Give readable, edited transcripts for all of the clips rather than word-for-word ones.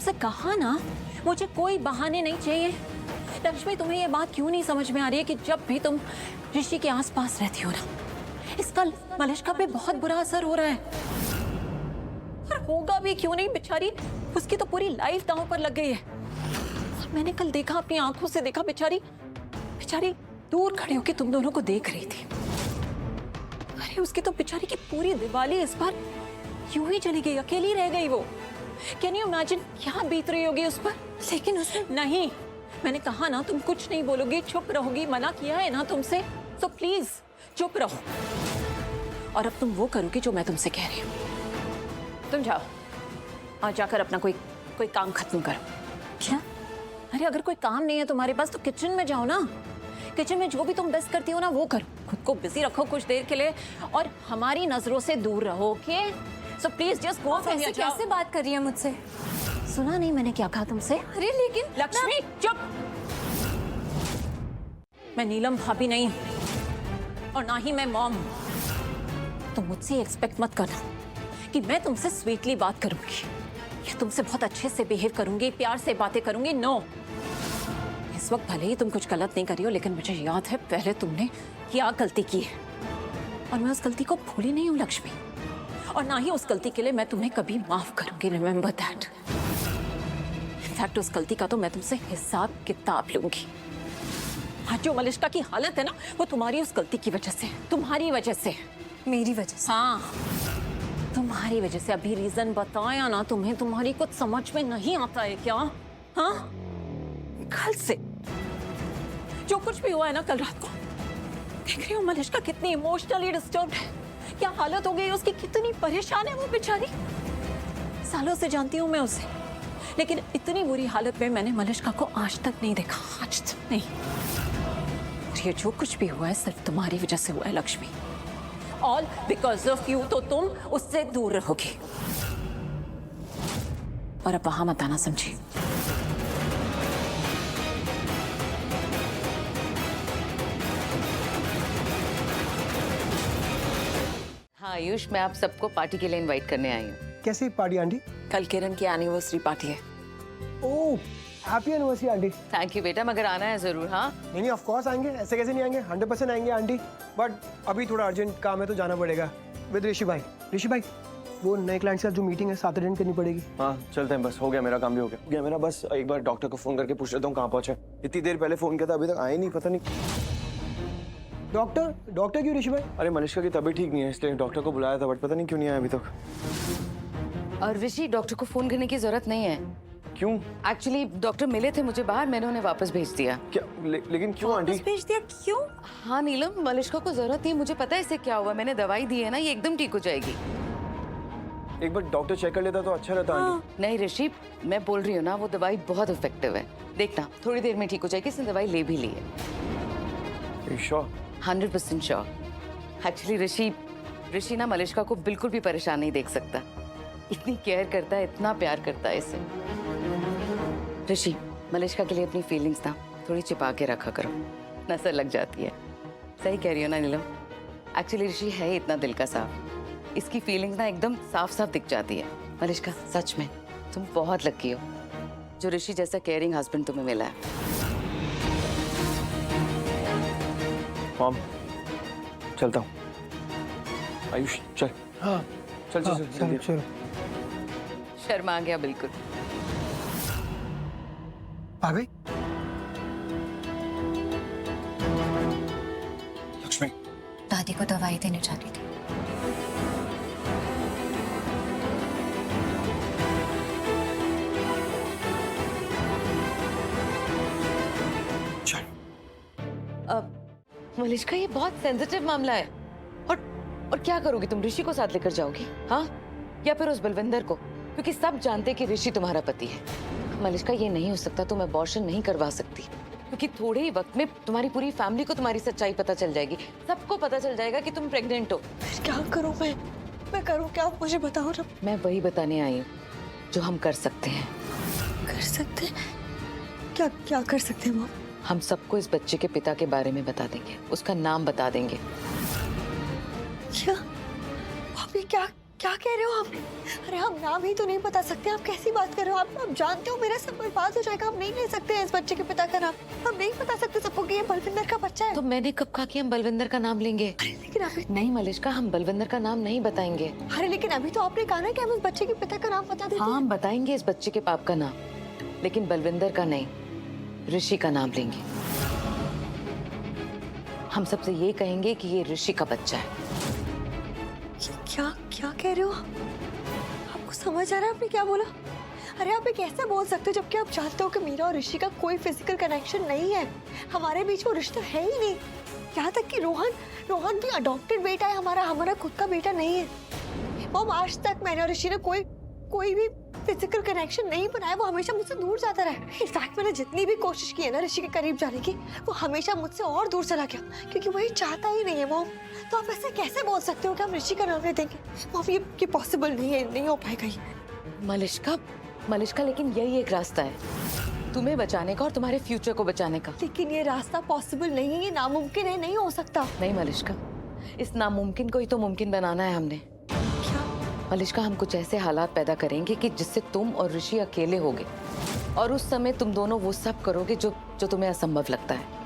तुमसे कहा ना, मुझे कोई बहाने नहीं चाहिए। लक्ष्मी, तुम्हें ये बात क्यों नहीं समझ में आ रही है कि जब भी तुम ऋषि के आसपास रहती हो ना, इसका मलिष्का पे बहुत बुरा असर हो रहा है। और होगा भी क्यों नहीं, बेचारी, उसकी तो पूरी लाइफ दांव पर लग गई है। और मैंने कल देखा, अपनी आंखों से देखा, बेचारी दूर खड़े होकर तुम दोनों को देख रही थी। अरे उसकी तो बेचारी की पूरी दिवाली इस बार यूं ही चली गई, अकेली रह गई वो। कैन यू इमेजिन क्या बीत रही होगी उस पर? लेकिन उसने नहीं, मैंने कहा ना तुम कुछ नहीं बोलोगी, चुप रहोगी, मना किया है ना तुमसे, तो प्लीज चुप रहो। और अब तुम वो करोगी जो मैं तुमसे कह रही हूँ। तुम जाओ और जाकर अपना कोई काम खत्म करो। क्या? अरे अगर कोई काम नहीं है तुम्हारे पास तो किचन में जाओ ना। किचन में जो भी तुम बेस्ट करती हो ना वो करो। खुद को बिजी रखो कुछ देर के लिए और हमारी नजरों से दूर रहो, okay? So please just go from here. कैसे बात कर रही है मुझसे? सुना नहीं मैंने क्या कहा तुमसे? अरे लेकिन लक्ष्मी चुप। मैं नीलम भाभी नहीं और ना ही मैं मॉम। तुम मुझसे एक्सपेक्ट मत करना कि मैं तुमसे स्वीटली बात करूंगी या तुमसे बहुत अच्छे से बिहेव करूंगी, प्यार से बातें करूंगी। नो, इस वक्त भले ही तुम कुछ गलत नहीं कर रही हो, लेकिन मुझे याद है पहले तुमने क्या गलती की है और मैं उस गलती को भूली नहीं हूँ लक्ष्मी। और ना ही उस गलती के लिए मैं तुम्हें कभी माफ करूंगी। Remember that. इनफैक्ट उस गलती का तो मैं तुमसे हिसाब किताब लूंगी। आज जो मलिष्का की हालत है ना, वो तुम्हारी उस गलती की वजह से, तुम्हारी वजह से। मेरी वजह से? हाँ, तुम्हारी वजह से। अभी रीजन बताया ना तुम्हें, तुम्हारी कुछ समझ में नहीं आता है क्या? हाँ, कल से जो कुछ भी हुआ है ना कल रात को, देख रही हो मलिष्का कितनी इमोशनली डिस्टर्ब्ड है, क्या हालत हो गई उसकी, कितनी परेशान है वो बेचारी। सालों से जानती हूँ मैं उसे, लेकिन इतनी बुरी हालत में मैंने मलिष्का को आज तक नहीं देखा, आज तक नहीं। और ये जो कुछ भी हुआ है सिर्फ तुम्हारी वजह से हुआ है Lakshmi. All because of you. तो तुम उससे दूर रहोगी और अब वहां मत आना, समझी? हाँ आयुष, मैं आप सबको पार्टी के लिए इनवाइट करने आई हूँ। कैसी पार्टी आंटी? कल किरण की एनिवर्सरी पार्टी है। Oh, happy anniversary aunty. Thank you बेटा, मगर आना है जरूर। हाँ नहीं ऑफ कोर्स आएंगे, ऐसे कैसे नहीं आएंगे, 100% आएंगे आंटी। बट अभी थोड़ा अर्जेंट काम है तो जाना पड़ेगा विद ऋषि भाई। ऋषि भाई, वो नए क्लाइंट से जो मीटिंग है 7 अटेंड करनी पड़ेगी। हाँ चलते हैं, बस हो गया, मेरा काम भी हो गया मेरा। बस एक बार डॉक्टर को फोन करके पूछ लेता हूँ कहाँ पहुंचे। इतनी देर पहले फोन किया था, अभी तक आए नहीं, पता नहीं। डॉक्टर क्यों ऋषि भाई? अरे मलिष्का की तबीयत ठीक नहीं है, इसलिए डॉक्टर को बुलाया था, बट पता नहीं क्यों नहीं आया अभी तक। और ऋषि, डॉक्टर को फोन करने की जरूरत नहीं है। क्यों? एक्चुअली डॉक्टर मिले थे मुझे बाहर, मैंने उन्हें वापस भेज दिया। क्या? लेकिन क्यों आंटी? भेज दिया क्यों? हाँ नीलम, मलिष्का को जरूरत नहीं, मुझे पता है इसे क्या हुआ। मैंने दवाई दी है ना, ये एकदम ठीक हो जाएगी। एक बार डॉक्टर चेक कर लेता तो अच्छा रहता आंटी। नहीं ऋषि, मैं बोल रही हूँ ना, वो दवाई बहुत इफेक्टिव है। देखना थोड़ी देर में ठीक हो जाएगी। इसने दवाई ले भी ली है। श्योर? 100% श्योर। एक्चुअली ऋषि ना मलिष्का को बिल्कुल भी परेशान नहीं देख सकता। इतनी केयर करता है, इतना प्यार करता है इसे। ऋषि, मलिष्का के लिए अपनी फीलिंग्स ना थोड़ी छिपा के रखा करो, नजर लग जाती है। सही कह रही हो ना नीलम? एक्चुअली ऋषि है इतना दिल का साफ, इसकी फीलिंग्स ना एकदम साफ साफ दिख जाती है। मलिष्का, सच में तुम बहुत लकी हो जो ऋषि जैसा केयरिंग हस्बैंड तुम्हें मिला है। मॉम, चलता हूँ। आयुष चल। हाँ चल चल चल, चलो। शर्मा आ गया बिल्कुल। आ गई लक्ष्मी। दादी को दवाई देने जा रही थी। मलिष्का, ये बहुत सेंसिटिव मामला है। और क्या करोगी तुम? ऋषि को साथ लेकर जाओगी? हाँ, या फिर उस बलविंदर को? क्योंकि सब जानते कि ऋषि तुम्हारा पति है। मलिष्का, ये नहीं हो सकता, तुम अबॉर्शन नहीं करवा सकती, क्योंकि थोड़े ही वक्त में तुम्हारी पूरी फैमिली को तुम्हारी सच्चाई पता चल जाएगी। सबको पता चल जाएगा कि तुम प्रेग्नेंट हो। फिर क्या करूं मैं करूं क्या? आप मुझे बताओ ना। मैं वही बताने आई हूँ जो हम कर सकते हैं। कर सकते हैं? क्या कर सकते हैं मॉम? हम सबको इस बच्चे के पिता के बारे में बता देंगे, उसका नाम बता देंगे। क्या भाभी, क्या कह रहे हो आप? अरे हम नाम ही तो नहीं बता सकते, आप कैसी बात कर रहे हो? आप जानते हो मेरा सब बर्बाद हो जाएगा। हम नहीं ले सकते इस बच्चे के पिता का नाम। हम नहीं बता सकते सबको कि ये बलविंदर का बच्चा है। तो मैंने कब कहा कि हम बलविंदर का नाम लेंगे? अरे लेकिन अभी नहीं मलिश्का, हम बलविंदर का नाम नहीं बताएंगे। अरे लेकिन अभी तो आपने कहा ना कि हम इस बच्चे के पिता का नाम बता देते हाँ, हैं। हम बताएंगे इस बच्चे के बाप का नाम, लेकिन बलविंदर का नहीं, ऋषि का नाम लेंगे। हम सबसे ये कहेंगे कि ये ऋषि का बच्चा है। क्या क्या कह रहे हो? आपको समझ आ रहा है आपने क्या बोला? अरे आप ये कैसे बोल सकते हो जबकि आप जानते हो कि मेरा और ऋषि का कोई फिजिकल कनेक्शन नहीं है। हमारे बीच वो रिश्ता है ही नहीं। यहाँ तक कि रोहन भी अडॉप्टेड बेटा है हमारा खुद का बेटा नहीं है। वो आज तक मैंने और ऋषि ने कोई भी फिजिकल कनेक्शन नहीं बनाया। वो हमेशा मुझसे दूर जाता रहा। इनफैक्ट मैंने जितनी भी कोशिश की है ना ऋषि के करीब जाने की, वो हमेशा मुझसे और दूर चला गया क्योंकि वही चाहता ही नहीं है। मॉम, तो आप ऐसे कैसे बोल सकते हो कि हम ऋषि का नाम ले देंगे? मॉम, ये पॉसिबल नहीं है, नहीं हो पाएगा ये। मलिश्का, लेकिन यही एक रास्ता है तुम्हें बचाने का और तुम्हारे फ्यूचर को बचाने का। लेकिन ये रास्ता पॉसिबल नहीं है, ये नामुमकिन है, नहीं हो सकता। नहीं मलिश्का, इस नामुमकिन को ही तो मुमकिन बनाना है हमने। क्या? मलिश्का, हम कुछ ऐसे हालात पैदा करेंगे कि जिससे तुम और ऋषि अकेले होगे, और उस समय तुम दोनों वो सब करोगे जो तुम्हें असंभव लगता है।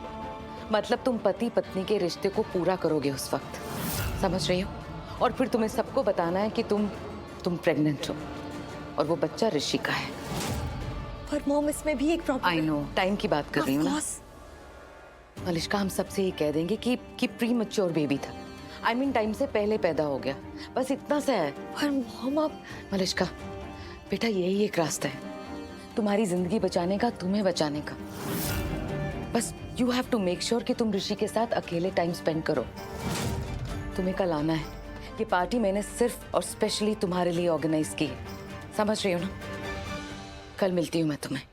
मतलब तुम पति पत्नी के रिश्ते को पूरा करोगे उस वक्त, समझ रही हो? और फिर तुम्हें सबको बताना है कि तुम प्रेग्नेंट हो और वो बच्चा ऋषि का है। पर मॉम, इसमें भी एक प्रॉब्लम आई नो, टाइम की बात कर रही हूँ ना है। मलिश्का। हम सबसे ये कह देंगे कि प्री मैच्योर बेबी था। I mean, टाइम से पहले पैदा हो गया, बस इतना सा है। पर मॉम, आप मलिश्का बेटा, यही एक रास्ता है तुम्हारी जिंदगी बचाने का, तुम्हें बचाने का। बस you have to make sure कि तुम ऋषि के साथ अकेले टाइम स्पेंड करो। तुम्हें कल आना है। ये पार्टी मैंने सिर्फ और स्पेशली तुम्हारे लिए ऑर्गेनाइज की है, समझ रही हो ना? कल मिलती हूँ मैं तुम्हें।